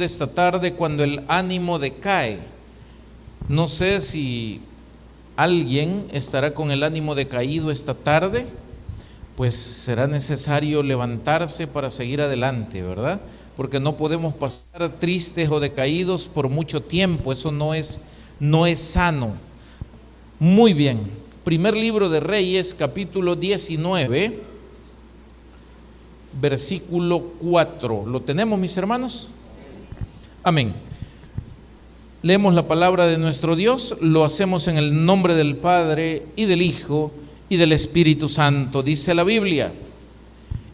esta tarde cuando el ánimo decae. No sé si alguien estará con el ánimo decaído esta tarde, pues será necesario levantarse para seguir adelante, ¿verdad? Porque no podemos pasar tristes o decaídos por mucho tiempo, eso no es sano. Muy bien, primer libro de Reyes, capítulo 19, versículo 4. ¿Lo tenemos, mis hermanos? Amén. Leemos la palabra de nuestro Dios, lo hacemos en el nombre del Padre y del Hijo y del Espíritu Santo. Dice la Biblia: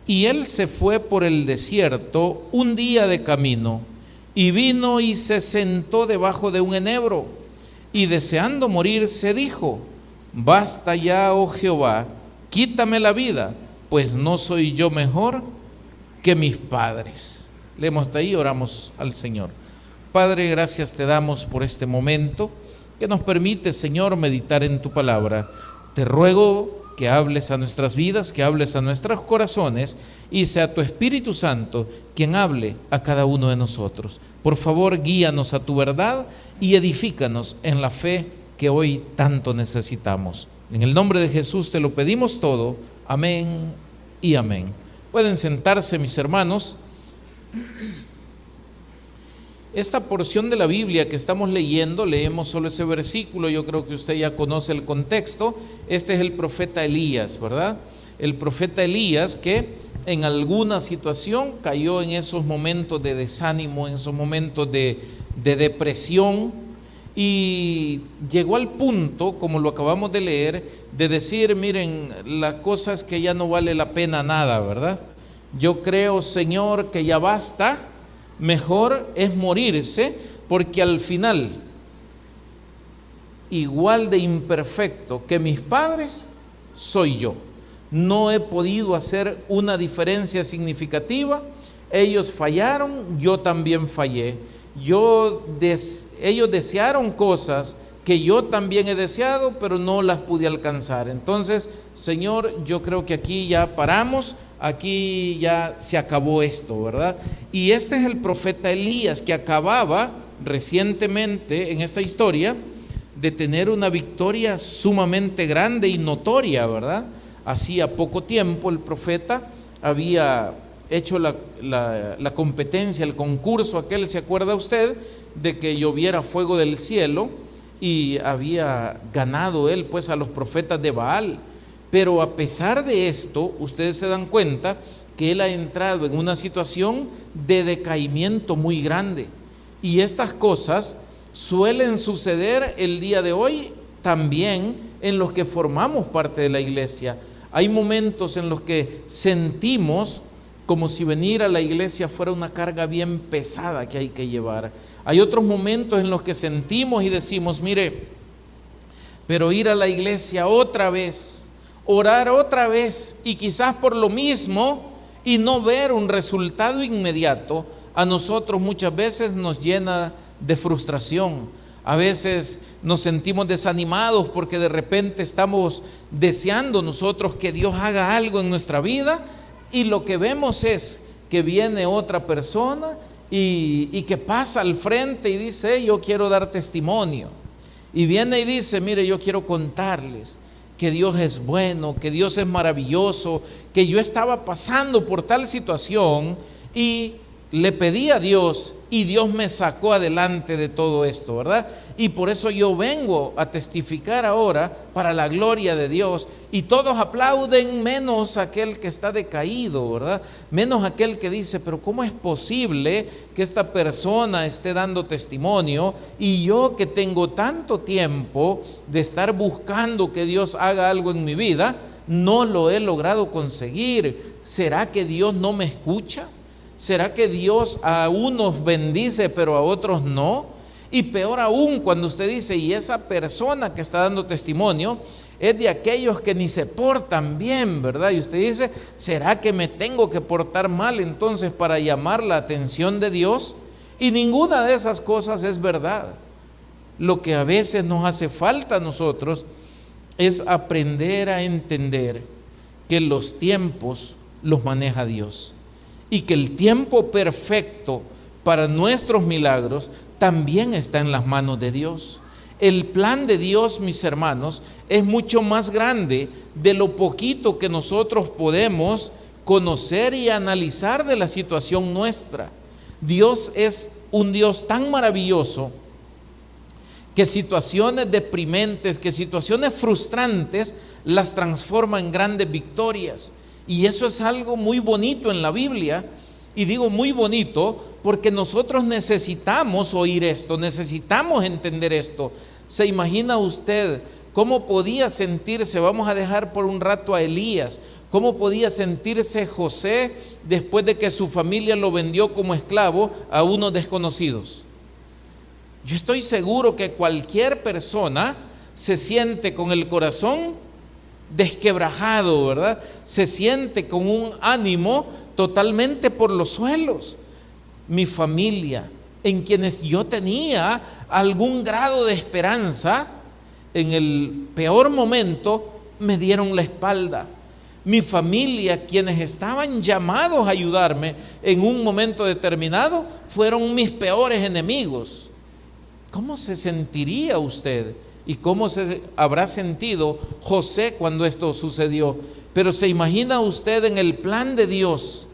y él se fue por el desierto un día de camino, y vino y se sentó debajo de un enebro, y deseando morir se dijo: basta ya, oh Jehová, quítame la vida, pues no soy yo mejor que mis padres. Leemos hasta ahí, oramos al Señor. Padre, gracias te damos por este momento que nos permite, Señor, meditar en tu palabra. Te ruego que hables a nuestras vidas, que hables a nuestros corazones, y sea tu Espíritu Santo quien hable a cada uno de nosotros. Por favor, guíanos a tu verdad y edifícanos en la fe que hoy tanto necesitamos. En el nombre de Jesús te lo pedimos todo. Amén y amén. Pueden sentarse, mis hermanos. Esta porción de la Biblia que estamos leyendo, leemos solo ese versículo, yo creo que usted ya conoce el contexto. Este es el profeta Elías, ¿verdad? El profeta Elías que en alguna situación cayó en esos momentos de desánimo, en esos momentos de depresión, y llegó al punto, como lo acabamos de leer, de decir: miren, la cosa es que ya no vale la pena nada, ¿verdad? Yo creo, Señor, que ya basta. Mejor es morirse, porque al final, igual de imperfecto que mis padres, soy yo. No he podido hacer una diferencia significativa. Ellos fallaron, yo también fallé. Ellos desearon cosas que yo también he deseado, pero no las pude alcanzar. Entonces, Señor, yo creo que aquí ya paramos. Aquí ya se acabó esto, ¿verdad? Y este es el profeta Elías, que acababa recientemente en esta historia de tener una victoria sumamente grande y notoria, ¿verdad? Hacía poco tiempo el profeta había hecho la competencia, el concurso aquel, ¿se acuerda usted? De que lloviera fuego del cielo, y había ganado él pues a los profetas de Baal. Pero a pesar de esto, ustedes se dan cuenta que él ha entrado en una situación de decaimiento muy grande. Y estas cosas suelen suceder el día de hoy también en los que formamos parte de la iglesia. Hay momentos en los que sentimos como si venir a la iglesia fuera una carga bien pesada que hay que llevar. Hay otros momentos en los que sentimos y decimos: mire, pero ir a la iglesia otra vez, orar otra vez, y quizás por lo mismo y no ver un resultado inmediato, a nosotros muchas veces nos llena de frustración. A veces nos sentimos desanimados porque de repente estamos deseando nosotros que Dios haga algo en nuestra vida, y lo que vemos es que viene otra persona y que pasa al frente y dice: yo quiero dar testimonio. Y viene y dice: mire, yo quiero contarles que Dios es bueno, que Dios es maravilloso, que yo estaba pasando por tal situación y le pedí a Dios y Dios me sacó adelante de todo esto, ¿verdad? Y por eso yo vengo a testificar ahora para la gloria de Dios. Y todos aplauden, menos aquel que está decaído, ¿verdad? Menos aquel que dice: pero ¿cómo es posible que esta persona esté dando testimonio y yo, que tengo tanto tiempo de estar buscando que Dios haga algo en mi vida, no lo he logrado conseguir? ¿Será que Dios no me escucha? ¿Será que Dios a unos bendice pero a otros no? Y peor aún, cuando usted dice: y esa persona que está dando testimonio es de aquellos que ni se portan bien, ¿verdad? Y usted dice: ¿será que me tengo que portar mal entonces para llamar la atención de Dios? Y ninguna de esas cosas es verdad. Lo que a veces nos hace falta a nosotros es aprender a entender que los tiempos los maneja Dios, y que el tiempo perfecto para nuestros milagros, también está en las manos de Dios. El plan de Dios, mis hermanos, es mucho más grande de lo poquito que nosotros podemos conocer y analizar de la situación nuestra. Dios es un Dios tan maravilloso que situaciones deprimentes, que situaciones frustrantes, las transforma en grandes victorias. Y eso es algo muy bonito en la Biblia. Y digo muy bonito porque nosotros necesitamos oír esto, necesitamos entender esto. ¿Se imagina usted cómo podía sentirse? Vamos a dejar por un rato a Elías. ¿Cómo podía sentirse José después de que su familia lo vendió como esclavo a unos desconocidos? Yo estoy seguro que cualquier persona se siente con el corazón desquebrajado, ¿verdad? Se siente con un ánimo totalmente por los suelos. Mi familia, en quienes yo tenía algún grado de esperanza, en el peor momento me dieron la espalda. Mi familia, quienes estaban llamados a ayudarme en un momento determinado, fueron mis peores enemigos. ¿Cómo se sentiría usted? ¿Y cómo se habrá sentido José cuando esto sucedió? Pero ¿se imagina usted en el plan de Dios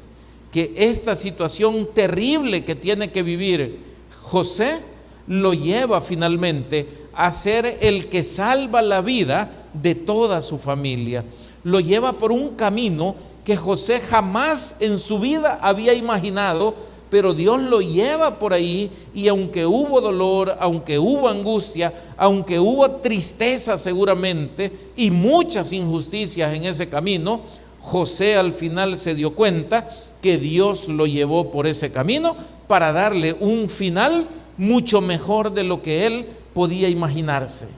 que esta situación terrible que tiene que vivir José lo lleva finalmente a ser el que salva la vida de toda su familia? Lo lleva por un camino que José jamás en su vida había imaginado, pero Dios lo lleva por ahí, y aunque hubo dolor, aunque hubo angustia, aunque hubo tristeza seguramente y muchas injusticias en ese camino, José al final se dio cuenta que Dios lo llevó por ese camino para darle un final mucho mejor de lo que él podía imaginarse.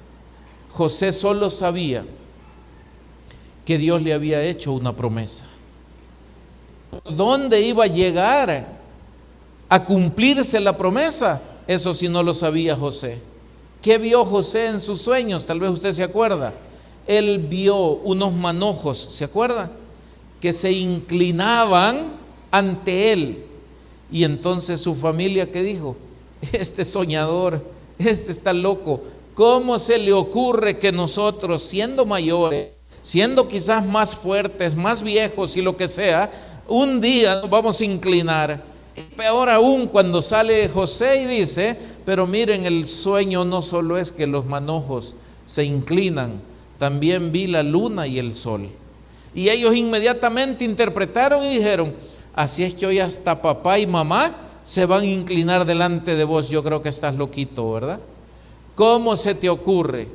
José solo sabía que Dios le había hecho una promesa. ¿Dónde iba a llegar a cumplirse la promesa? Eso sí no lo sabía José. ¿Qué vio José en sus sueños? Tal vez usted se acuerda. Él vio unos manojos, ¿se acuerda? Que se inclinaban ante él. Y entonces su familia, ¿qué dijo? Este soñador, este está loco. ¿Cómo se le ocurre que nosotros, siendo mayores, siendo quizás más fuertes, más viejos y lo que sea, un día nos vamos a inclinar? Y peor aún cuando sale José y dice, pero miren, el sueño no solo es que los manojos se inclinan, también vi la luna y el sol. Y ellos inmediatamente interpretaron y dijeron, así es que hoy hasta papá y mamá se van a inclinar delante de vos. Yo creo que estás loquito, ¿verdad? ¿Cómo se te ocurre?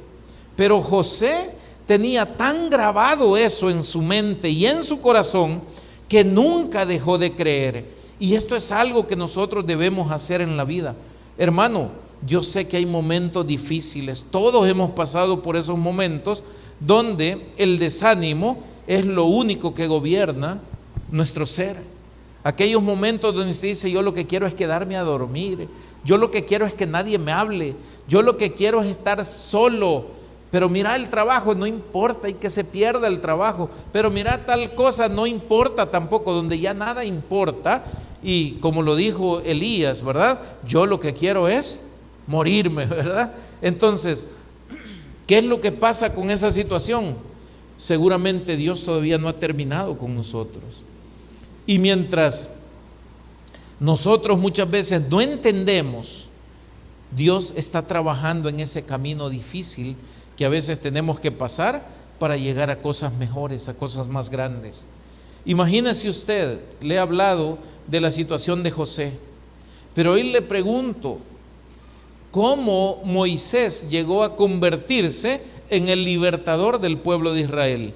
Pero José tenía tan grabado eso en su mente y en su corazón que nunca dejó de creer. Y esto es algo que nosotros debemos hacer en la vida. Hermano, yo sé que hay momentos difíciles, todos hemos pasado por esos momentos donde el desánimo es lo único que gobierna nuestro ser. Aquellos momentos donde usted dice, yo lo que quiero es quedarme a dormir, yo lo que quiero es que nadie me hable, yo lo que quiero es estar solo. Pero mira, el trabajo no importa y que se pierda el trabajo, pero mira, tal cosa no importa tampoco, donde ya nada importa. Y como lo dijo Elías, ¿verdad? Yo lo que quiero es morirme, ¿verdad? Entonces, ¿qué es lo que pasa con esa situación? Seguramente Dios todavía no ha terminado con nosotros. Y mientras nosotros muchas veces no entendemos, Dios está trabajando en ese camino difícil que a veces tenemos que pasar para llegar a cosas mejores, a cosas más grandes. Imagínese usted, le he hablado de la situación de José, pero hoy le pregunto, ¿cómo Moisés llegó a convertirse en el libertador del pueblo de Israel?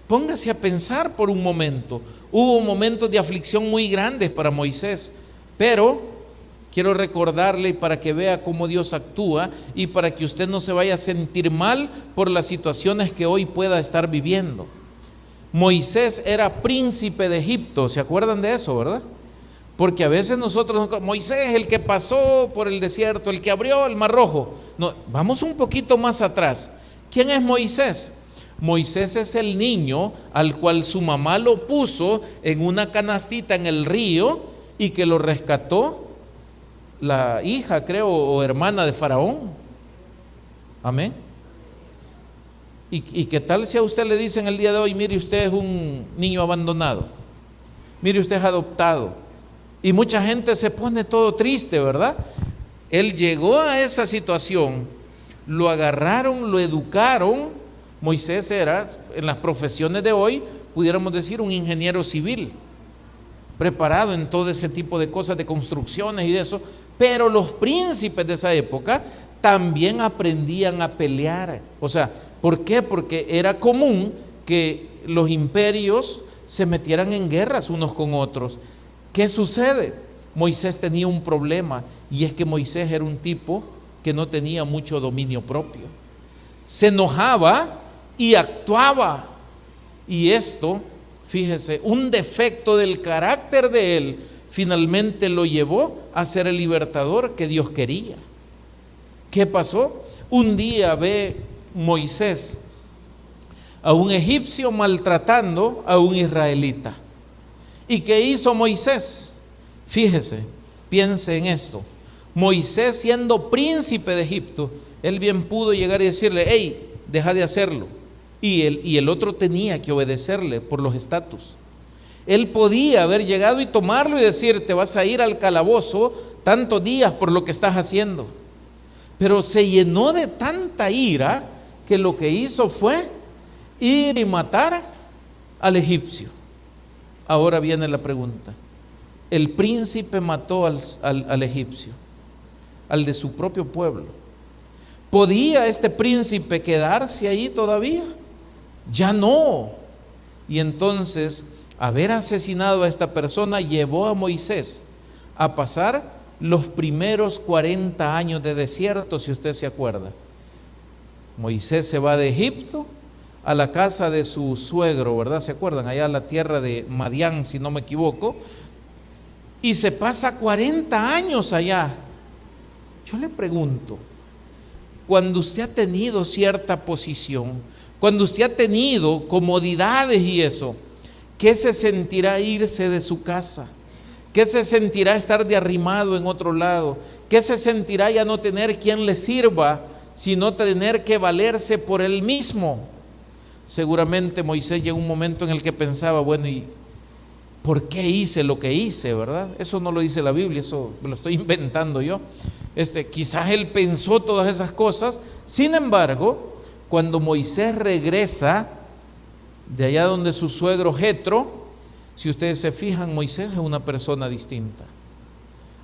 Póngase a pensar por un momento. Hubo momentos de aflicción muy grandes para Moisés, pero quiero recordarle para que vea cómo Dios actúa y para que usted no se vaya a sentir mal por las situaciones que hoy pueda estar viviendo. Moisés era príncipe de Egipto, ¿se acuerdan de eso, verdad? Porque a veces nosotros, Moisés, el que pasó por el desierto, el que abrió el Mar Rojo. No, vamos un poquito más atrás. ¿Quién es Moisés? Moisés es el niño al cual su mamá lo puso en una canastita en el río y que lo rescató la hija, creo, o hermana de Faraón. Amén. ¿Y qué tal si a usted le dicen el día de hoy, mire, usted es un niño abandonado, mire, usted es adoptado? Y mucha gente se pone todo triste, ¿verdad? Él llegó a esa situación, lo agarraron, lo educaron. Moisés era, en las profesiones de hoy, pudiéramos decir, un ingeniero civil, preparado en todo ese tipo de cosas, de construcciones y de eso. Pero los príncipes de esa época también aprendían a pelear. O sea, ¿por qué? Porque era común que los imperios se metieran en guerras unos con otros. ¿Qué sucede? Moisés tenía un problema, y es que Moisés era un tipo que no tenía mucho dominio propio. Se enojaba y actuaba. Y esto, fíjese, un defecto del carácter de él, finalmente lo llevó a ser el libertador que Dios quería. ¿Qué pasó? Un día ve Moisés a un egipcio maltratando a un israelita. ¿Y qué hizo Moisés? Fíjese, piense en esto. Moisés, siendo príncipe de Egipto, él bien pudo llegar y decirle, hey, deja de hacerlo. Y el otro tenía que obedecerle por los estatus. Él podía haber llegado y tomarlo y decir, te vas a ir al calabozo tantos días por lo que estás haciendo. Pero se llenó de tanta ira que lo que hizo fue ir y matar al egipcio. Ahora viene la pregunta. El príncipe mató al egipcio, al de su propio pueblo. ¿Podía este príncipe quedarse ahí todavía? Ya no. Y entonces, haber asesinado a esta persona llevó a Moisés a pasar los primeros 40 años de desierto, si usted se acuerda. Moisés se va de Egipto a la casa de su suegro, ¿verdad? ¿Se acuerdan? Allá a la tierra de Madián, si no me equivoco. Y se pasa 40 años allá. Yo le pregunto, cuando usted ha tenido cierta posición, cuando usted ha tenido comodidades y eso, ¿qué se sentirá irse de su casa? ¿Qué se sentirá estar de arrimado en otro lado? ¿Qué se sentirá ya no tener quien le sirva, sino tener que valerse por él mismo? Seguramente Moisés llegó un momento en el que pensaba, bueno, ¿y por qué hice lo que hice, verdad? Eso no lo dice la Biblia, eso me lo estoy inventando yo. Quizás él pensó todas esas cosas. Sin embargo, cuando Moisés regresa de allá donde su suegro Jetro, si ustedes se fijan, Moisés es una persona distinta,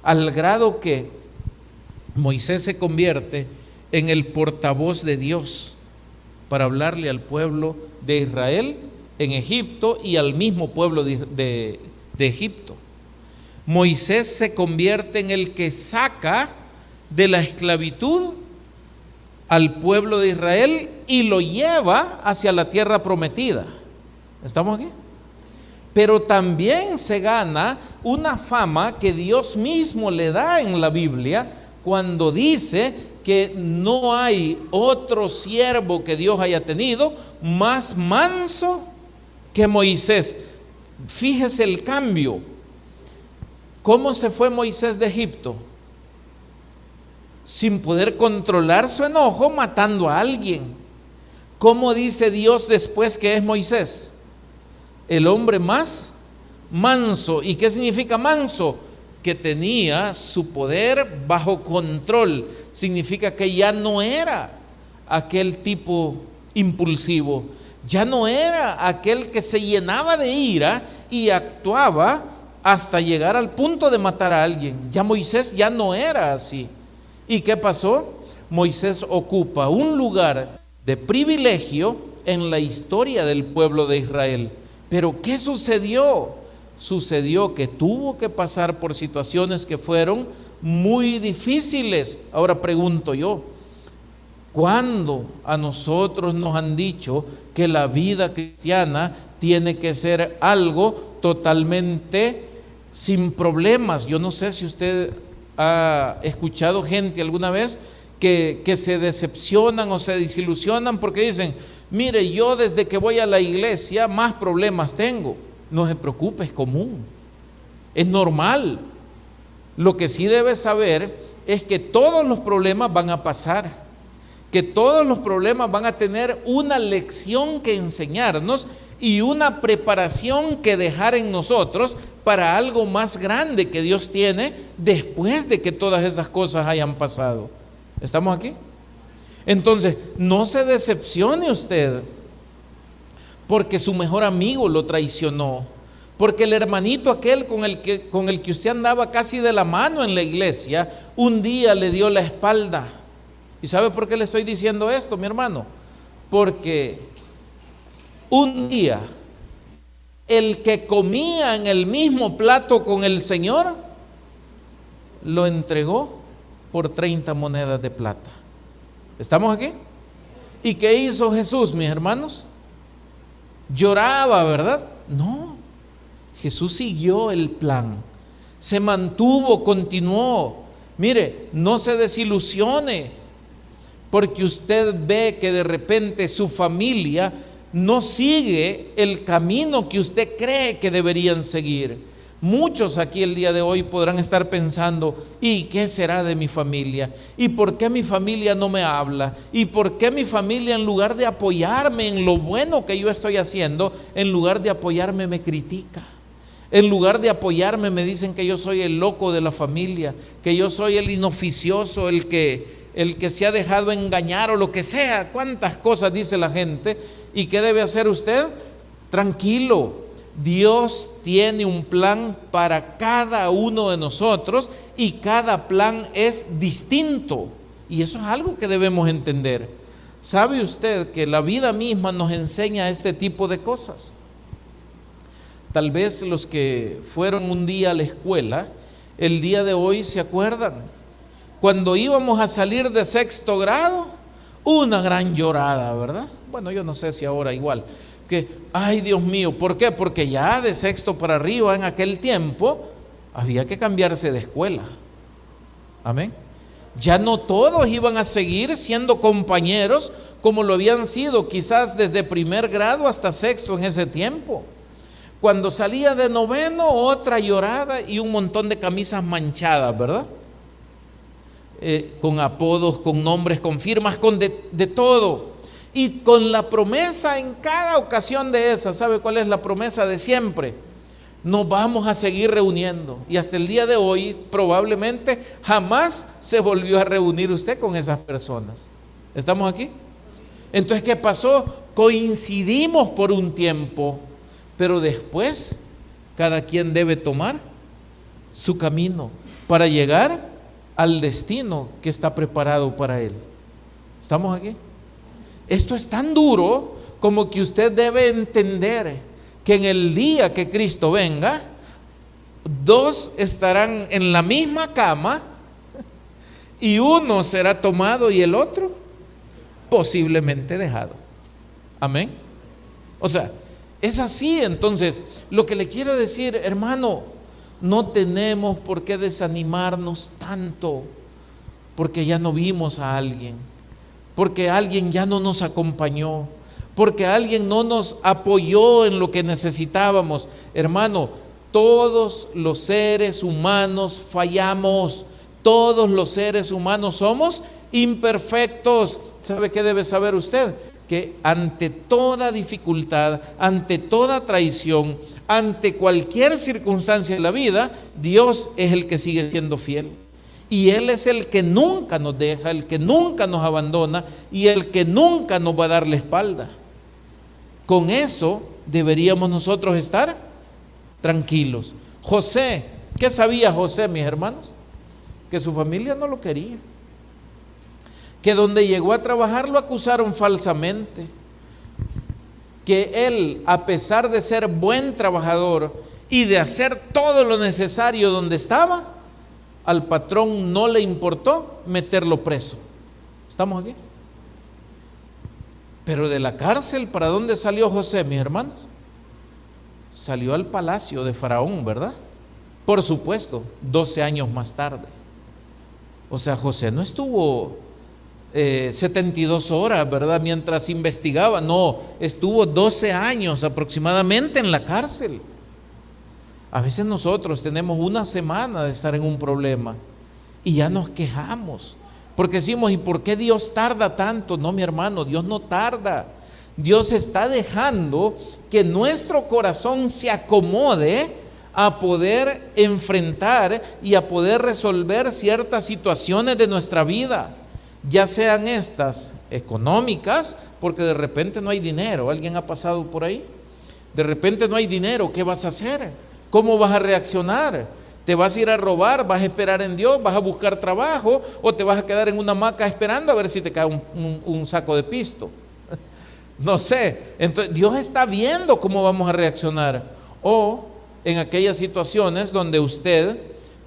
al grado que Moisés se convierte en el portavoz de Dios para hablarle al pueblo de Israel en Egipto y al mismo pueblo de Egipto. Moisés se convierte en el que saca de la esclavitud al pueblo de Israel y lo lleva hacia la tierra prometida. ¿Estamos aquí? Pero también se gana una fama que Dios mismo le da en la Biblia cuando dice que no hay otro siervo que Dios haya tenido más manso que Moisés. Fíjese el cambio. ¿Cómo se fue Moisés de Egipto? Sin poder controlar su enojo, matando a alguien. ¿Cómo dice Dios después que es Moisés? El hombre más manso. ¿Y qué significa manso? Que tenía su poder bajo control. Significa que ya no era aquel tipo impulsivo, ya no era aquel que se llenaba de ira y actuaba hasta llegar al punto de matar a alguien. Ya Moisés ya no era así. ¿Y qué pasó? Moisés ocupa un lugar de privilegio en la historia del pueblo de Israel. Pero ¿qué sucedió? Sucedió que tuvo que pasar por situaciones que fueron muy difíciles. Ahora pregunto yo, ¿cuándo a nosotros nos han dicho que la vida cristiana tiene que ser algo totalmente sin problemas? Yo no sé si usted ha escuchado gente alguna vez que se decepcionan o se desilusionan porque dicen, mire, yo desde que voy a la iglesia más problemas tengo. No se preocupe, es común, es normal. Lo que sí debe saber es que todos los problemas van a pasar, que todos los problemas van a tener una lección que enseñarnos y una preparación que dejar en nosotros para algo más grande que Dios tiene después de que todas esas cosas hayan pasado. ¿Estamos aquí? Entonces, no se decepcione usted porque su mejor amigo lo traicionó, porque el hermanito aquel con el que usted andaba casi de la mano en la iglesia, un día le dio la espalda. ¿Y sabe por qué le estoy diciendo esto, mi hermano? Porque un día el que comía en el mismo plato con el Señor lo entregó por 30 monedas de plata. ¿Estamos aquí? ¿Y qué hizo Jesús, mis hermanos? Lloraba, ¿verdad? No, Jesús siguió el plan, se mantuvo, continuó. Mire, no se desilusione porque usted ve que de repente su familia no sigue el camino que usted cree que deberían seguir. Muchos aquí el día de hoy podrán estar pensando: ¿y qué será de mi familia? ¿Y por qué mi familia no me habla? ¿Y por qué mi familia, en lugar de apoyarme en lo bueno que yo estoy haciendo, en lugar de apoyarme me critica? En lugar de apoyarme me dicen que yo soy el loco de la familia, que yo soy el inoficioso, el que se ha dejado engañar o lo que sea. Cuántas cosas dice la gente. ¿Y qué debe hacer usted? Tranquilo. Dios tiene un plan para cada uno de nosotros y cada plan es distinto. Y eso es algo que debemos entender. ¿Sabe usted que la vida misma nos enseña este tipo de cosas? Tal vez los que fueron un día a la escuela, el día de hoy se acuerdan. Cuando íbamos a salir de 6º grado, una gran llorada, ¿verdad? Bueno, yo no sé si ahora igual. Que, ay Dios mío, ¿por qué? Porque ya de 6º para arriba en aquel tiempo había que cambiarse de escuela. Amén. Ya no todos iban a seguir siendo compañeros como lo habían sido quizás desde 1er grado hasta 6º en ese tiempo. Cuando salía de 9º, otra llorada y un montón de camisas manchadas, ¿verdad? Con apodos, con nombres, con firmas, con de todo. Y con la promesa en cada ocasión de esas. ¿Sabe cuál es la promesa de siempre? Nos vamos a seguir reuniendo. Y hasta el día de hoy probablemente jamás se volvió a reunir usted con esas personas. ¿Estamos aquí? Entonces, ¿qué pasó? Coincidimos por un tiempo, pero después cada quien debe tomar su camino para llegar al destino que está preparado para él. ¿Estamos aquí? Esto es tan duro como que usted debe entender que en el día que Cristo venga, 2 estarán en la misma cama y uno será tomado y el otro posiblemente dejado. Amén. O sea, es así. Entonces, lo que le quiero decir, hermano, no tenemos por qué desanimarnos tanto porque ya no vimos a alguien, porque alguien ya no nos acompañó, porque alguien no nos apoyó en lo que necesitábamos. Hermano, todos los seres humanos fallamos, todos los seres humanos somos imperfectos. ¿Sabe qué debe saber usted? Que ante toda dificultad, ante toda traición, ante cualquier circunstancia de la vida, Dios es el que sigue siendo fiel. Y Él es el que nunca nos deja, el que nunca nos abandona y el que nunca nos va a dar la espalda. Con eso deberíamos nosotros estar tranquilos. José, ¿qué sabía José, mis hermanos? Que su familia no lo quería. Que donde llegó a trabajar lo acusaron falsamente. Que él, a pesar de ser buen trabajador y de hacer todo lo necesario donde estaba, al patrón no le importó meterlo preso. ¿Estamos aquí? Pero de la cárcel, ¿para dónde salió José, mis hermanos? Salió al palacio de Faraón, ¿verdad? Por supuesto, 12 años más tarde. O sea, José no estuvo 72 horas, ¿verdad? Mientras investigaba. No, estuvo 12 años aproximadamente en la cárcel. A veces nosotros tenemos una semana de estar en un problema y ya nos quejamos, porque decimos, ¿y por qué Dios tarda tanto? No, mi hermano, Dios no tarda. Dios está dejando que nuestro corazón se acomode a poder enfrentar y a poder resolver ciertas situaciones de nuestra vida, ya sean estas económicas, porque de repente no hay dinero. ¿Alguien ha pasado por ahí? De repente no hay dinero, ¿qué vas a hacer? ¿Cómo vas a reaccionar? ¿Te vas a ir a robar? ¿Vas a esperar en Dios? ¿Vas a buscar trabajo? ¿O te vas a quedar en una hamaca esperando a ver si te cae un saco de pisto? No sé. Entonces Dios está viendo cómo vamos a reaccionar. O en aquellas situaciones donde usted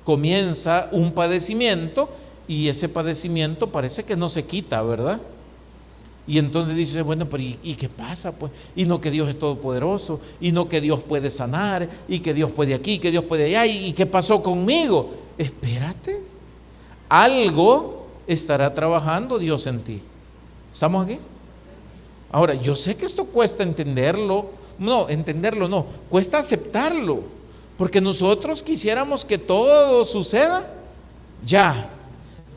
comienza un padecimiento y ese padecimiento parece que no se quita, ¿verdad? Y entonces dice, bueno, pero ¿y qué pasa? Pues, y no que Dios es todopoderoso, y no que Dios puede sanar, y que Dios puede aquí, que Dios puede allá, y ¿qué pasó conmigo? Espérate, algo estará trabajando Dios en ti. ¿Estamos aquí? Ahora, yo sé que esto cuesta entenderlo, cuesta aceptarlo, porque nosotros quisiéramos que todo suceda ya,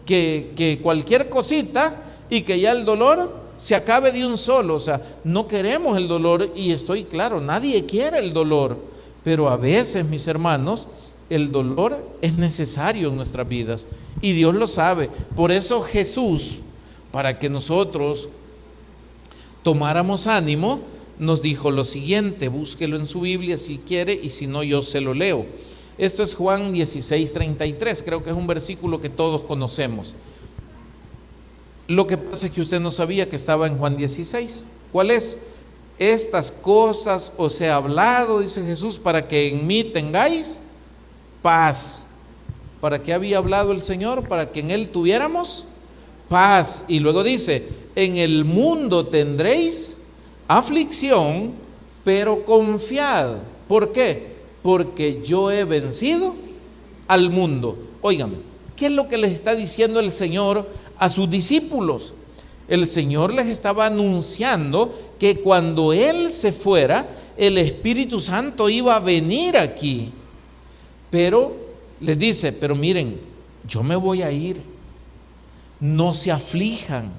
que cualquier cosita y que ya el dolor se acabe de un solo. O sea, no queremos el dolor, y estoy claro, nadie quiere el dolor, pero a veces, mis hermanos, el dolor es necesario en nuestras vidas y Dios lo sabe. Por eso Jesús, para que nosotros tomáramos ánimo, nos dijo lo siguiente. Búsquelo en su Biblia si quiere, y si no, yo se lo leo. Esto es Juan 16:33, creo que es un versículo que todos conocemos. Lo que pasa es que usted no sabía que estaba en Juan 16. ¿Cuál es? Estas cosas os he hablado, dice Jesús, para que en mí tengáis paz. ¿Para qué había hablado el Señor? Para que en Él tuviéramos paz. Y luego dice, en el mundo tendréis aflicción, pero confiad. ¿Por qué? Porque yo he vencido al mundo. Óigame, ¿qué es lo que les está diciendo el Señor a sus discípulos? El Señor les estaba anunciando que cuando Él se fuera, el Espíritu Santo iba a venir aquí. Pero les dice, pero miren, yo me voy a ir. No se aflijan,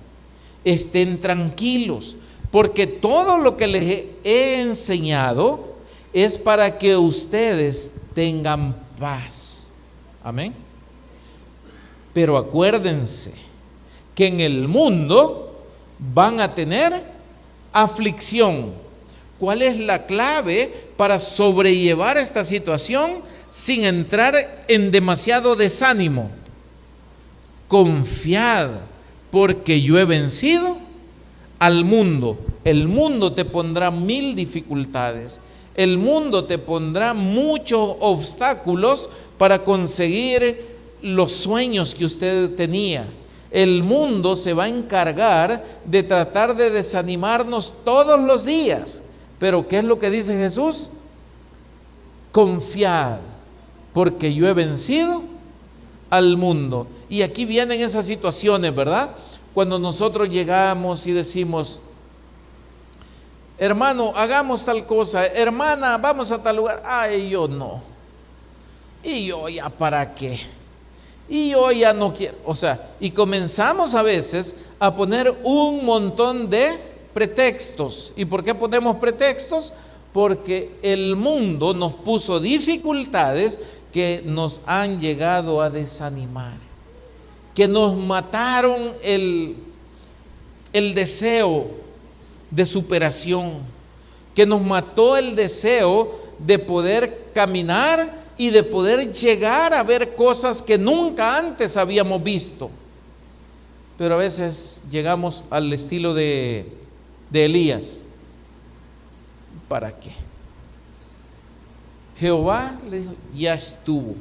estén tranquilos, porque todo lo que les he enseñado es para que ustedes tengan paz. Amén. Pero acuérdense que en el mundo van a tener aflicción. ¿Cuál es la clave para sobrellevar esta situación sin entrar en demasiado desánimo? Confiad, porque yo he vencido al mundo. El mundo te pondrá 1000 dificultades. El mundo te pondrá muchos obstáculos para conseguir los sueños que usted tenía. El mundo se va a encargar de tratar de desanimarnos todos los días. Pero ¿qué es lo que dice Jesús? Confiad, porque yo he vencido al mundo. Y aquí vienen esas situaciones, ¿verdad? Cuando nosotros llegamos y decimos, hermano, hagamos tal cosa, hermana, vamos a tal lugar. Ay, yo no. Y yo ya para qué. Y yo ya no quiero. O sea, y comenzamos a veces a poner un montón de pretextos. ¿Y por qué ponemos pretextos? Porque el mundo nos puso dificultades que nos han llegado a desanimar, que nos mataron el deseo de superación, que nos mató el deseo de poder caminar y de poder llegar a ver cosas que nunca antes habíamos visto. Pero a veces llegamos al estilo de Elías. ¿Para qué? Jehová le dijo, ya estuvo.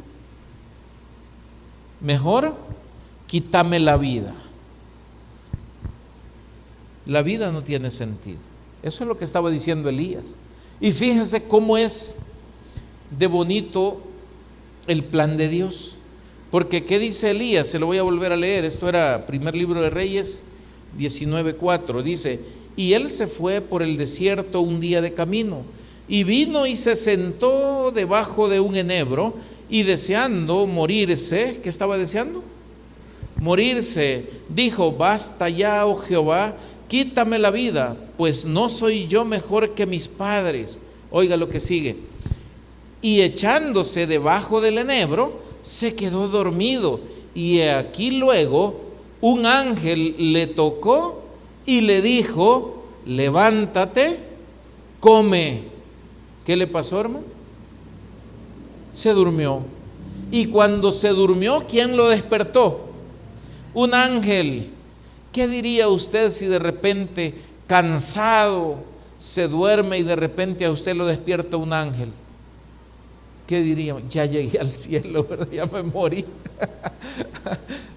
Mejor quítame la vida. La vida no tiene sentido. Eso es lo que estaba diciendo Elías. Y fíjense cómo es de bonito el plan de Dios. Porque ¿qué dice Elías? Se lo voy a volver a leer. Esto era primer libro de Reyes 19:4. Dice, y él se fue por el desierto un día de camino, y vino y se sentó debajo de un enebro, y deseando morirse, ¿qué estaba deseando? Morirse, dijo: basta ya, oh Jehová, quítame la vida, pues no soy yo mejor que mis padres. Oiga lo que sigue. Y echándose debajo del enebro, se quedó dormido. Y aquí luego un ángel le tocó y le dijo: levántate, come. ¿Qué le pasó, hermano? Se durmió. Y cuando se durmió, ¿quién lo despertó? Un ángel. ¿Qué diría usted si de repente, cansado, se duerme y de repente a usted lo despierta un ángel? ¿Qué diría? Ya llegué al cielo, ¿verdad? Ya me morí.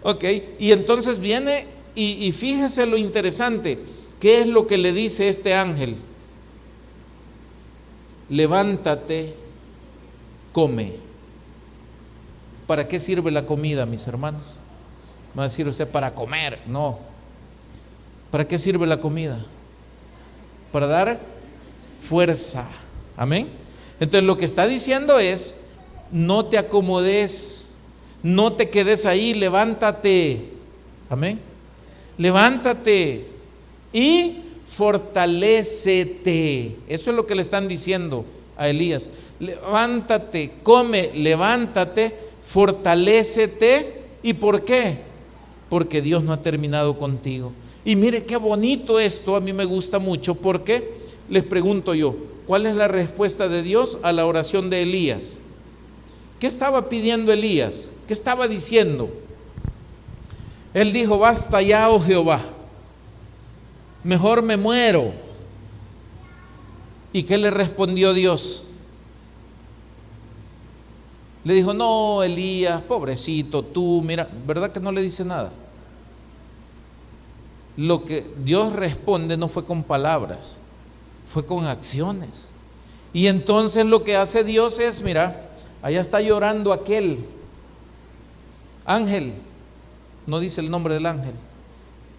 Ok, y entonces viene y fíjese lo interesante. ¿Qué es lo que le dice este ángel? Levántate, come. ¿Para qué sirve la comida, mis hermanos? Va a decir usted: para comer. No. ¿Para qué sirve la comida? Para dar fuerza. Amén. Entonces lo que está diciendo es: no te acomodes, no te quedes ahí, levántate. Amén. Levántate y fortalécete. Eso es lo que le están diciendo a Elías. Levántate, come, levántate, fortalécete. ¿Y por qué? Porque Dios no ha terminado contigo. Y mire qué bonito esto, a mí me gusta mucho, porque les pregunto yo, ¿cuál es la respuesta de Dios a la oración de Elías? ¿Qué estaba pidiendo Elías? ¿Qué estaba diciendo? Él dijo: basta ya, oh Jehová, mejor me muero. ¿Y qué le respondió Dios? Le dijo: no, Elías, pobrecito tú, mira, ¿verdad que no le dice nada? Lo que Dios responde no fue con palabras, fue con acciones. Y entonces lo que hace Dios es: mira, allá está llorando aquel ángel, no dice el nombre del ángel,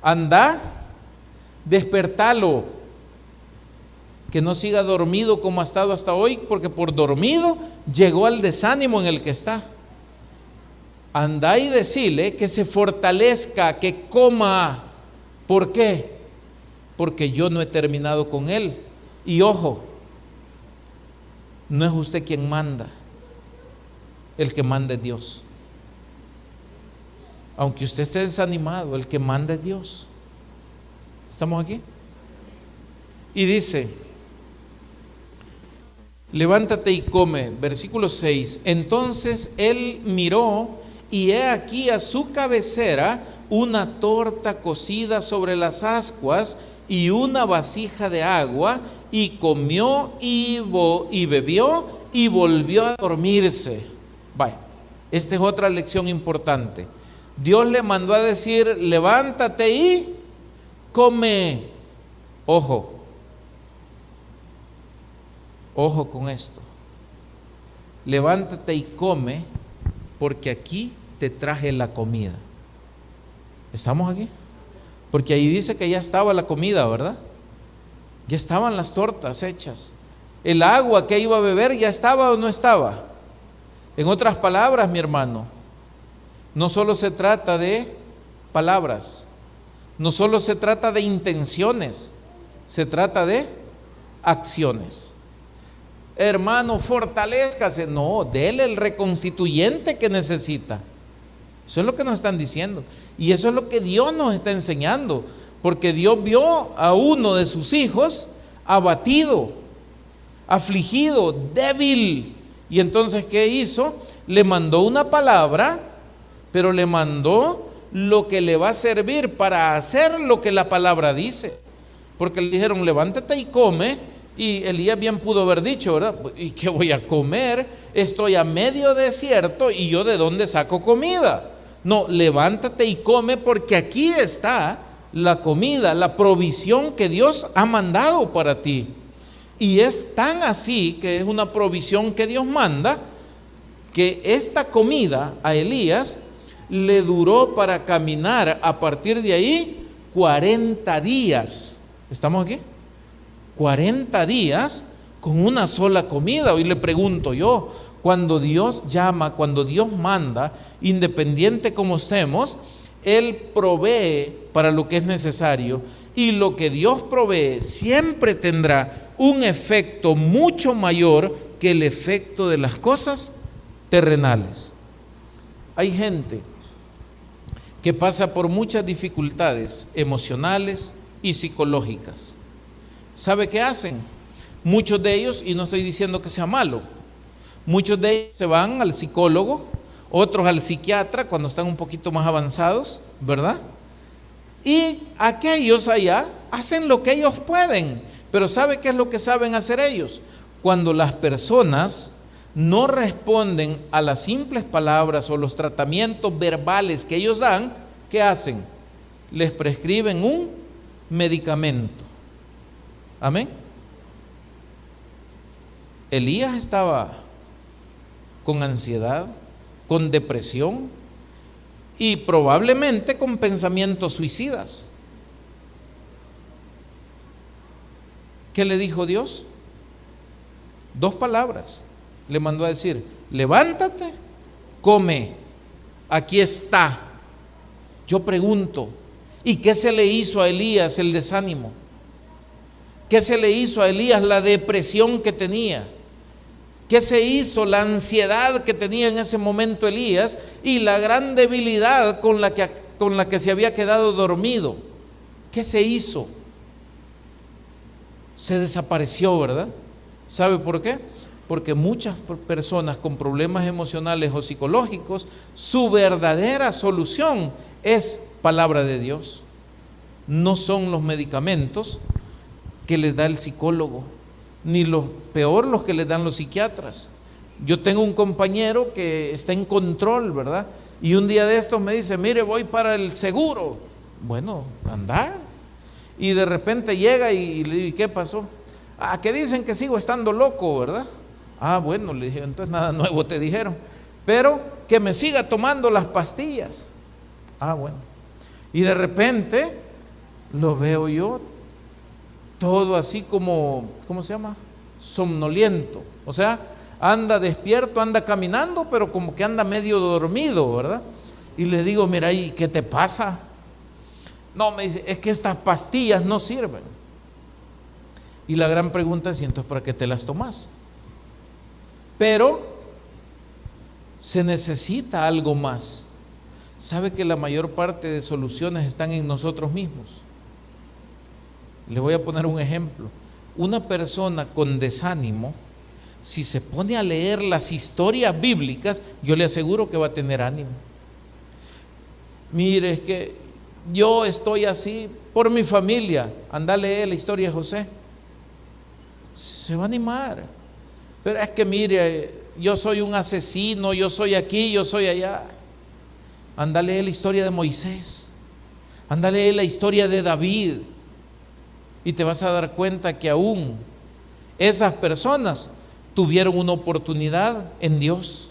anda, despertalo, que no siga dormido como ha estado hasta hoy, porque por dormido llegó al desánimo en el que está. Anda y decile que se fortalezca, que coma. ¿Por qué? Porque yo no he terminado con él. Y ojo, no es usted quien manda, el que manda es Dios. Aunque usted esté desanimado, el que manda es Dios. ¿Estamos aquí? Y dice: levántate y come. Versículo 6. Entonces él miró, y he aquí a su cabecera una torta cocida sobre las ascuas y una vasija de agua, y comió y bebió y volvió a dormirse. Vaya, esta es otra lección importante. Dios le mandó a decir: levántate y come. Ojo con esto. Levántate y come, porque aquí te traje la comida. ¿Estamos aquí? Porque ahí dice que ya estaba la comida, ¿verdad? Ya estaban las tortas hechas. El agua que iba a beber ya estaba o no estaba. En otras palabras, mi hermano, no solo se trata de palabras, no solo se trata de intenciones, se trata de acciones. Hermano, fortalézcase. No, dele el reconstituyente que necesita. Eso es lo que nos están diciendo. Y eso es lo que Dios nos está enseñando. Porque Dios vio a uno de sus hijos abatido, afligido, débil. Y entonces, ¿qué hizo? Le mandó una palabra, pero le mandó lo que le va a servir para hacer lo que la palabra dice. Porque le dijeron: levántate y come. Y Elías bien pudo haber dicho, ¿verdad? ¿Y qué voy a comer? Estoy a medio desierto, ¿y yo de dónde saco comida? No, levántate y come, porque aquí está la comida, la provisión que Dios ha mandado para ti. Y es tan así, que es una provisión que Dios manda, que esta comida a Elías le duró para caminar a partir de ahí 40 días. ¿Estamos aquí? 40 días con una sola comida. Hoy le pregunto yo, cuando Dios llama, cuando Dios manda, independiente como estemos, Él provee para lo que es necesario, y lo que Dios provee siempre tendrá un efecto mucho mayor que el efecto de las cosas terrenales. Hay gente que pasa por muchas dificultades emocionales y psicológicas. ¿Sabe qué hacen? Muchos de ellos, y no estoy diciendo que sea malo, muchos de ellos se van al psicólogo, otros al psiquiatra cuando están un poquito más avanzados, ¿verdad? Y aquellos allá hacen lo que ellos pueden, pero ¿sabe qué es lo que saben hacer ellos? Cuando las personas no responden a las simples palabras o los tratamientos verbales que ellos dan, ¿qué hacen? Les prescriben un medicamento. Amén. Elías estaba con ansiedad, con depresión y probablemente con pensamientos suicidas. ¿Qué le dijo Dios? 2 palabras. Le mandó a decir: levántate, come, aquí está. Yo pregunto, ¿y qué se le hizo a Elías el desánimo? ¿Qué se le hizo a Elías la depresión que tenía? ¿Qué se hizo la ansiedad que tenía en ese momento Elías y la gran debilidad con la que se había quedado dormido? ¿Qué se hizo? Se desapareció, ¿verdad? ¿Sabe por qué? Porque muchas personas con problemas emocionales o psicológicos, su verdadera solución es palabra de Dios. No son los medicamentos que les da el psicólogo, ni los peor los que les dan los psiquiatras. Yo tengo un compañero que está en control, ¿verdad? Y un día de estos me dice: mire, voy para el seguro. Bueno, anda. Y de repente llega y le digo: ¿qué pasó? Ah, que dicen que sigo estando loco, ¿verdad? Ah, bueno, le dije, entonces nada nuevo te dijeron, pero que me siga tomando las pastillas. Ah, bueno. Y de repente lo veo yo todo así como, ¿cómo se llama? Somnoliento. O sea, anda despierto, anda caminando, pero como que anda medio dormido, ¿verdad? Y le digo: mira, ¿y qué te pasa? No, me dice: es que estas pastillas no sirven. Y la gran pregunta es: ¿y entonces para qué te las tomas? Pero se necesita algo más. ¿Sabe que la mayor parte de soluciones están en nosotros mismos? Le voy a poner un ejemplo. Una persona con desánimo, si se pone a leer las historias bíblicas, yo le aseguro que va a tener ánimo. Mire, es que yo estoy así por mi familia. Anda a leer la historia de José. Se va a animar. Pero es que mire, yo soy un asesino, yo soy aquí, yo soy allá. Anda a leer la historia de Moisés. Anda a leer la historia de David. Y te vas a dar cuenta que aún esas personas tuvieron una oportunidad en Dios.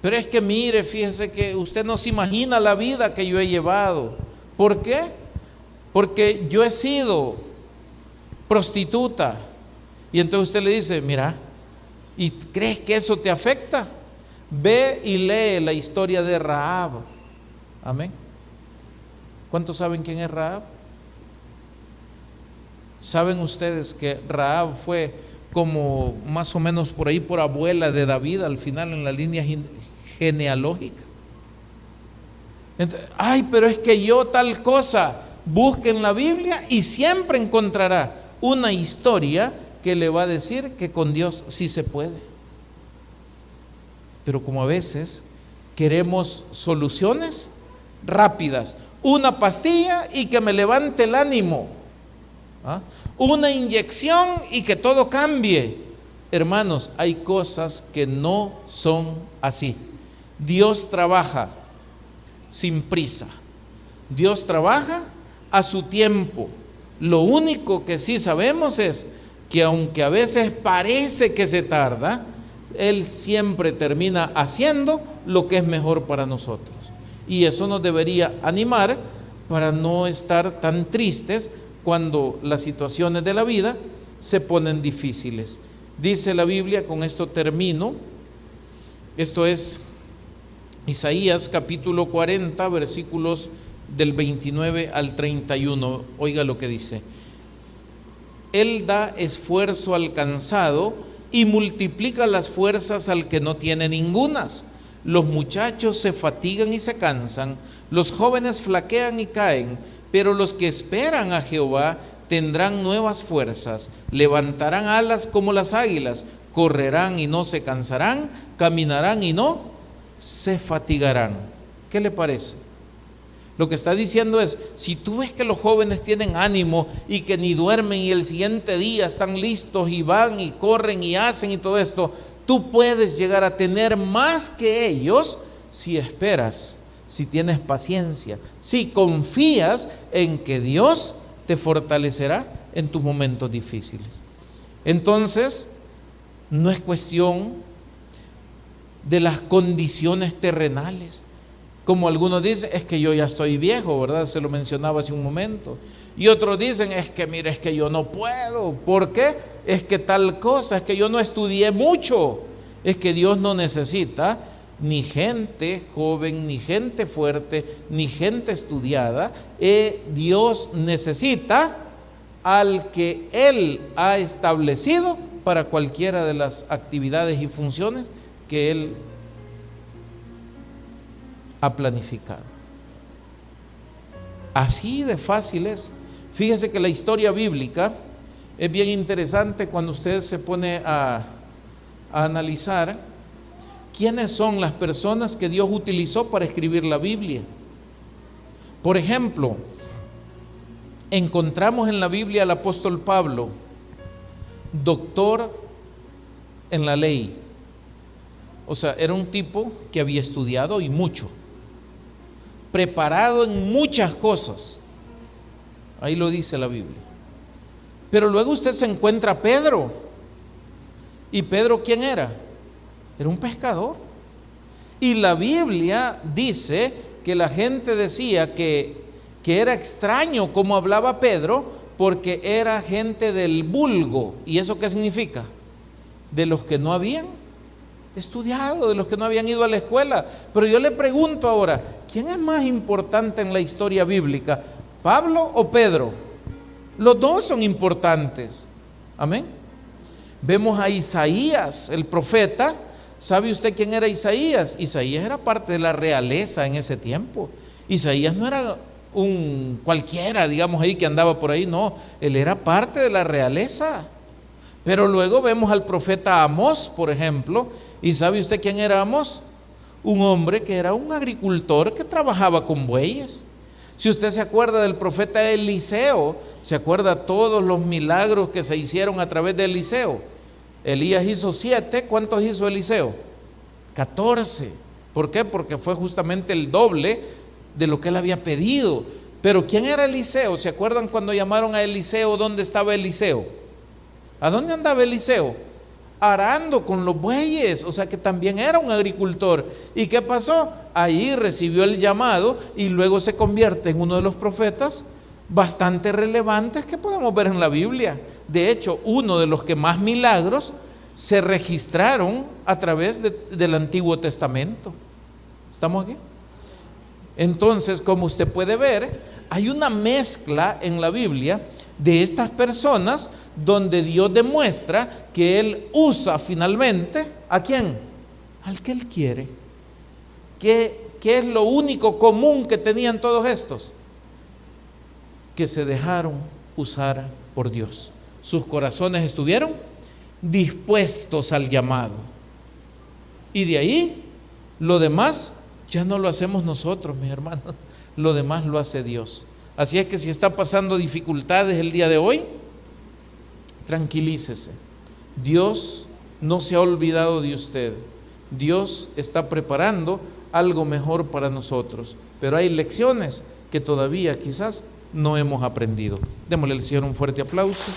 Pero es que mire, fíjese que usted no se imagina la vida que yo he llevado. ¿Por qué? Porque yo he sido prostituta. Y entonces usted le dice: mira, ¿y crees que eso te afecta? Ve y lee la historia de Rahab. Amén. ¿Cuántos saben quién es Rahab? ¿Saben ustedes que Rahab fue como más o menos por ahí por abuela de David al final en la línea genealógica? Entonces, ay, pero es que yo tal cosa. Busque en la Biblia y siempre encontrará una historia que le va a decir que con Dios sí se puede. Pero como a veces queremos soluciones rápidas, una pastilla y que me levante el ánimo, ¿ah? Una inyección y que todo cambie. Hermanos, hay cosas que no son así. Dios trabaja sin prisa. Dios trabaja a su tiempo. Lo único que sí sabemos es que aunque a veces parece que se tarda, Él siempre termina haciendo lo que es mejor para nosotros. Y eso nos debería animar para no estar tan tristes cuando las situaciones de la vida se ponen difíciles. Dice la Biblia, con esto termino, esto es Isaías capítulo 40, versículos del 29 al 31. Oiga lo que dice: Él da esfuerzo al cansado y multiplica las fuerzas al que no tiene ningunas. Los muchachos se fatigan y se cansan, los jóvenes flaquean y caen, pero los que esperan a Jehová tendrán nuevas fuerzas, levantarán alas como las águilas, correrán y no se cansarán, caminarán y no se fatigarán. ¿Qué le parece? Lo que está diciendo es, si tú ves que los jóvenes tienen ánimo y que ni duermen y el siguiente día están listos y van y corren y hacen y todo esto, tú puedes llegar a tener más que ellos si esperas, si tienes paciencia, si confías en que Dios te fortalecerá en tus momentos difíciles. Entonces, no es cuestión de las condiciones terrenales. Como algunos dicen, es que yo ya estoy viejo, ¿verdad? Se lo mencionaba hace un momento. Y otros dicen, es que mire, es que yo no puedo. ¿Por qué? Es que tal cosa, es que yo no estudié mucho. Es que Dios no necesita ni gente joven, ni gente fuerte, ni gente estudiada. Dios necesita al que Él ha establecido para cualquiera de las actividades y funciones que Él ha planificado. Así de fácil es. Fíjese que la historia bíblica es bien interesante cuando usted se pone a analizar quiénes son las personas que Dios utilizó para escribir la Biblia. Por ejemplo, encontramos en la Biblia al apóstol Pablo, doctor en la ley. O sea, era un tipo que había estudiado y mucho, preparado en muchas cosas. Ahí lo dice la Biblia. Pero luego usted se encuentra a Pedro. ¿Y Pedro quién era? Era un pescador. Y la Biblia dice que la gente decía que era extraño cómo hablaba Pedro, porque era gente del vulgo. ¿Y eso qué significa? De los que no habían estudiado, de los que no habían ido a la escuela. Pero yo le pregunto ahora, ¿quién es más importante en la historia bíblica? ¿Pablo o Pedro? Los dos son importantes. Amén. Vemos a Isaías, el profeta. ¿Sabe usted quién era Isaías? Isaías era parte de la realeza en ese tiempo. Isaías no era un cualquiera, digamos ahí, que andaba por ahí. No, él era parte de la realeza. Pero luego vemos al profeta Amós, por ejemplo. ¿Y sabe usted quién era Amós? Un hombre que era un agricultor que trabajaba con bueyes. Si usted se acuerda del profeta Eliseo, se acuerda todos los milagros que se hicieron a través de Eliseo. Elías hizo 7, ¿cuántos hizo Eliseo? 14. ¿Por qué? Porque fue justamente el doble de lo que él había pedido. Pero ¿quién era Eliseo? ¿Se acuerdan cuando llamaron a Eliseo? ¿Dónde estaba Eliseo? ¿A dónde andaba Eliseo? Arando con los bueyes, o sea que también era un agricultor. ¿Y qué pasó? Ahí recibió el llamado y luego se convierte en uno de los profetas bastante relevantes que podemos ver en la Biblia. De hecho, uno de los que más milagros se registraron a través del Antiguo Testamento. ¿Estamos aquí? Entonces, como usted puede ver, hay una mezcla en la Biblia de estas personas donde Dios demuestra que Él usa finalmente ¿a quién? Al que Él quiere. ¿Qué es lo único común que tenían todos estos? Que se dejaron usar por Dios. Sus corazones estuvieron dispuestos al llamado. Y de ahí, lo demás ya no lo hacemos nosotros, mis hermanos. Lo demás lo hace Dios. Así es que si está pasando dificultades el día de hoy, tranquilícese. Dios no se ha olvidado de usted. Dios está preparando algo mejor para nosotros. Pero hay lecciones que todavía quizás no hemos aprendido. Démosle al Señor un fuerte aplauso.